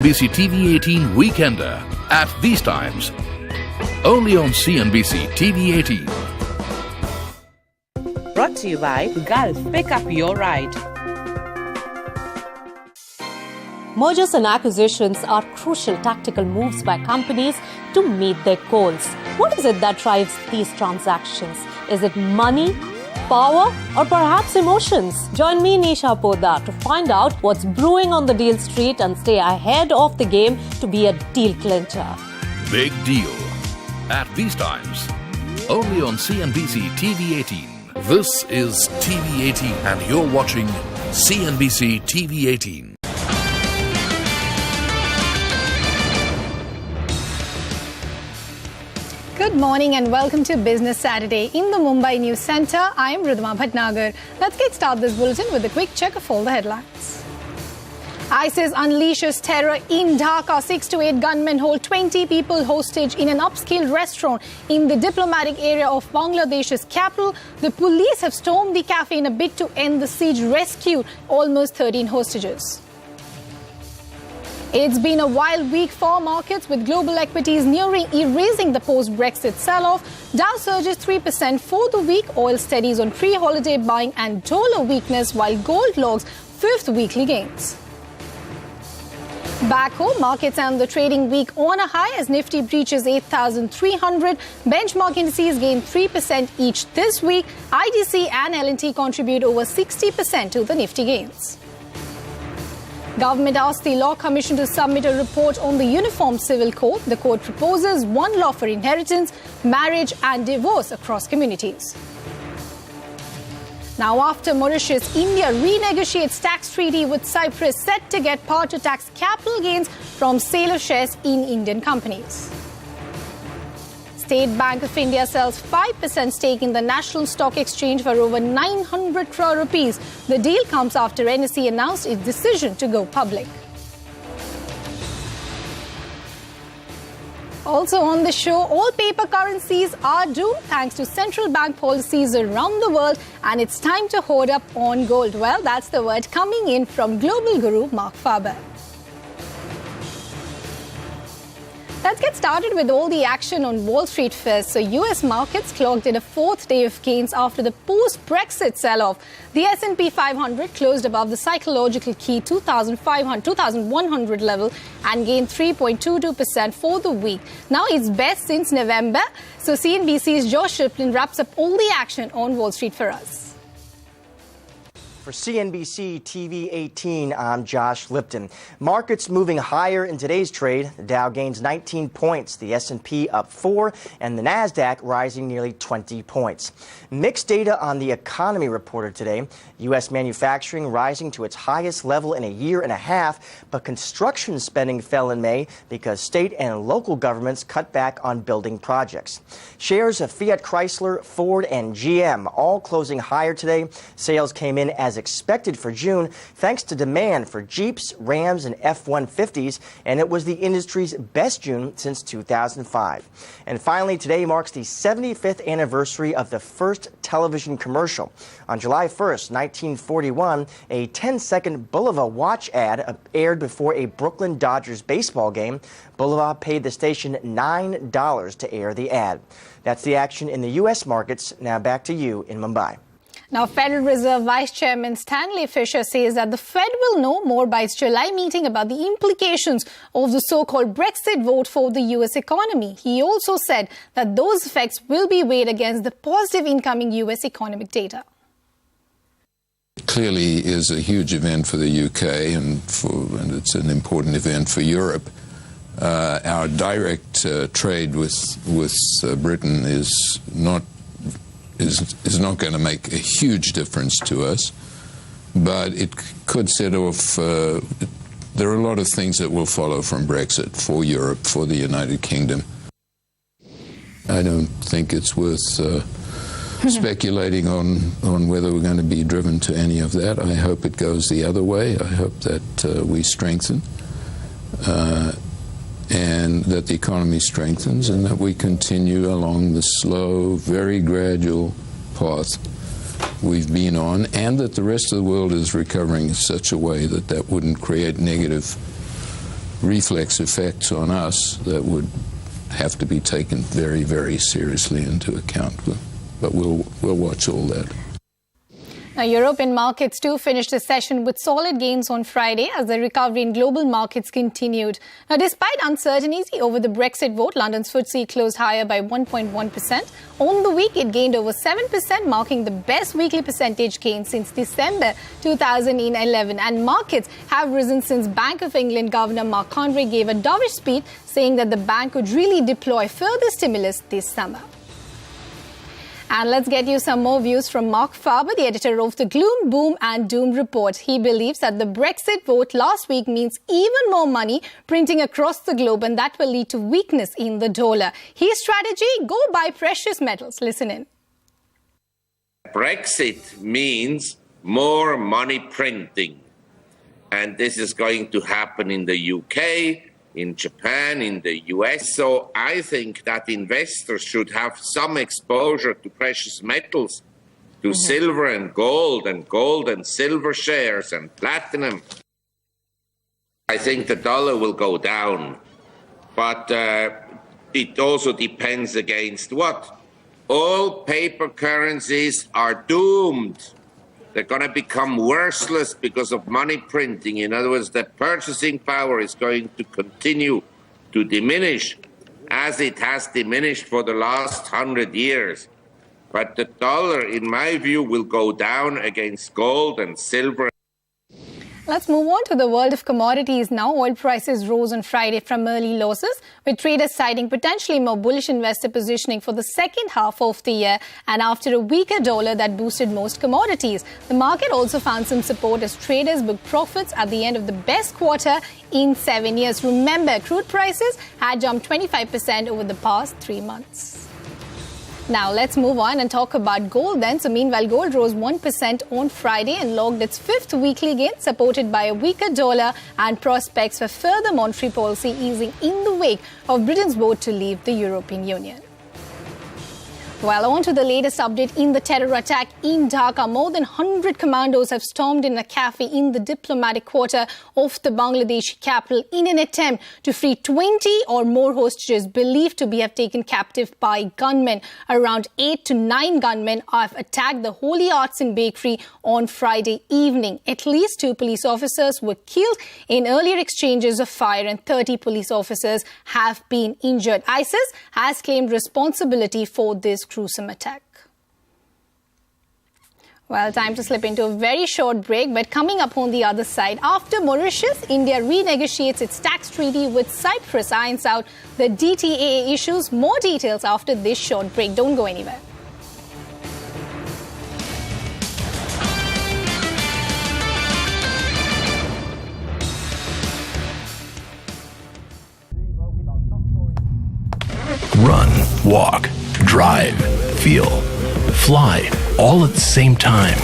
CNBC TV 18 Weekender at these times. Only on CNBC TV 18. Brought to you by Gulf. Pick up your ride. Mergers and acquisitions are crucial tactical moves by companies to meet their goals. What is it that drives these transactions? Is it money, power, or perhaps emotions? Join me, Nisha Poddar, to find out what's brewing on the deal street and stay ahead of the game to be a deal clincher. Big deal. At these times. Only on CNBC TV 18. This is TV 18 and you're watching CNBC TV 18. Good morning and welcome to Business Saturday. In the Mumbai News Centre, I am Ridhima Bhatnagar. Let's get started this bulletin with a quick check of all the headlines. ISIS unleashes terror in Dhaka. 6 to 8 gunmen hold 20 people hostage in an upscale restaurant in the diplomatic area of Bangladesh's capital. The police have stormed the cafe in a bid to end the siege, rescued almost 13 hostages. It's been a wild week for markets, with global equities nearing erasing the post-Brexit sell-off. Dow surges 3% for the week. Oil steadies on pre-holiday buying and dollar weakness, while gold logs fifth weekly gains. Back home, markets end the trading week on a high as Nifty breaches 8,300. Benchmark indices gain 3% each this week. IDC and L&T contribute over 60% to the Nifty gains. Government asked the Law Commission to submit a report on the Uniform Civil Code. The code proposes one law for inheritance, marriage and divorce across communities. Now, after Mauritius, India renegotiates tax treaty with Cyprus, set to get power to tax capital gains from sale of shares in Indian companies. State Bank of India sells 5% stake in the National Stock Exchange for over 900 crore rupees. The deal comes after NSE announced its decision to go public. Also on the show, all paper currencies are doomed thanks to central bank policies around the world, and it's time to hoard up on gold. Well, that's the word coming in from global guru Mark Faber. Let's get started with all the action on Wall Street first. So, US markets clocked in a fourth day of gains after the post-Brexit sell-off. The S&P 500 closed above the psychological key 2,100 level and gained 3.22% for the week. Now it's best since November. So, CNBC's Josh Riplin wraps up all the action on Wall Street for us. For CNBC TV 18, I'm Josh Lipton. Markets moving higher in today's trade. The Dow gains 19 points, the S&P up 4, and the Nasdaq rising nearly 20 points. Mixed data on the economy reported today. U.S. manufacturing rising to its highest level in a year and a half, but construction spending fell in May because state and local governments cut back on building projects. Shares of Fiat Chrysler, Ford, and GM all closing higher today. Sales came in as expected for June, thanks to demand for Jeeps, Rams, and F-150s, and it was the industry's best June since 2005. And finally, today marks the 75th anniversary of the first television commercial. On July 1st, 1941, a 10-second Bulova watch ad aired before a Brooklyn Dodgers baseball game. Bulova paid the station $9 to air the ad. That's the action in the U.S. markets. Now back to you in Mumbai. Now, Federal Reserve Vice Chairman Stanley Fischer says that the Fed will know more by its July meeting about the implications of the so-called Brexit vote for the U.S. economy. He also said that those effects will be weighed against the positive incoming U.S. economic data. Clearly is a huge event for the UK and it's an important event for Europe. Our direct trade with Britain is not going to make a huge difference to us, but it could set off, there are a lot of things that will follow from Brexit for Europe, for the United Kingdom. I don't think it's worth speculating on whether we're going to be driven to any of that. I hope it goes the other way. I hope that we strengthen. And that the economy strengthens and that we continue along the slow, very gradual path we've been on, and that the rest of the world is recovering in such a way that that wouldn't create negative reflex effects on us that would have to be taken very, very seriously into account. But we'll watch all that. Now, European markets too finished the session with solid gains on Friday as the recovery in global markets continued. Now, despite uncertainty over the Brexit vote, London's FTSE closed higher by 1.1%. On the week, it gained over 7%, marking the best weekly percentage gain since December 2011. And markets have risen since Bank of England Governor Mark Carney gave a dovish speech saying that the bank could really deploy further stimulus this summer. And let's get you some more views from Mark Farber, the editor of the Gloom, Boom and Doom report. He believes that the Brexit vote last week means even more money printing across the globe, and that will lead to weakness in the dollar. His strategy? Go buy precious metals. Listen in. Brexit means more money printing. And this is going to happen in the UK, in Japan, in the US. So I think that investors should have some exposure to precious metals, to silver and gold and silver shares and platinum. I think the dollar will go down, but it also depends against what? All paper currencies are doomed. They're going to become worthless because of money printing. In other words, the purchasing power is going to continue to diminish as it has diminished for the last 100 years. But the dollar, in my view, will go down against gold and silver. Let's move on to the world of commodities now. Oil prices rose on Friday from early losses, with traders citing potentially more bullish investor positioning for the second half of the year and after a weaker dollar that boosted most commodities. The market also found some support as traders booked profits at the end of the best quarter in 7 years. Remember, crude prices had jumped 25% over the past 3 months. Now, let's move on and talk about gold then. So, meanwhile, gold rose 1% on Friday and logged its fifth weekly gain, supported by a weaker dollar and prospects for further monetary policy easing in the wake of Britain's vote to leave the European Union. Well, on to the latest update in the terror attack in Dhaka. More than 100 commandos have stormed in a cafe in the diplomatic quarter of the Bangladeshi capital in an attempt to free 20 or more hostages believed to be have taken captive by gunmen. Around 8 to 9 gunmen have attacked the Holy Arts and Bakery on Friday evening. At least 2 police officers were killed in earlier exchanges of fire and 30 police officers have been injured. ISIS has claimed responsibility for this gruesome attack. Well, time to slip into a very short break, but coming up on the other side, after Mauritius, India renegotiates its tax treaty with Cyprus, irons out the DHAKA issues. More details after this short break. Don't go anywhere. Run, walk, drive, feel, fly, all at the same time.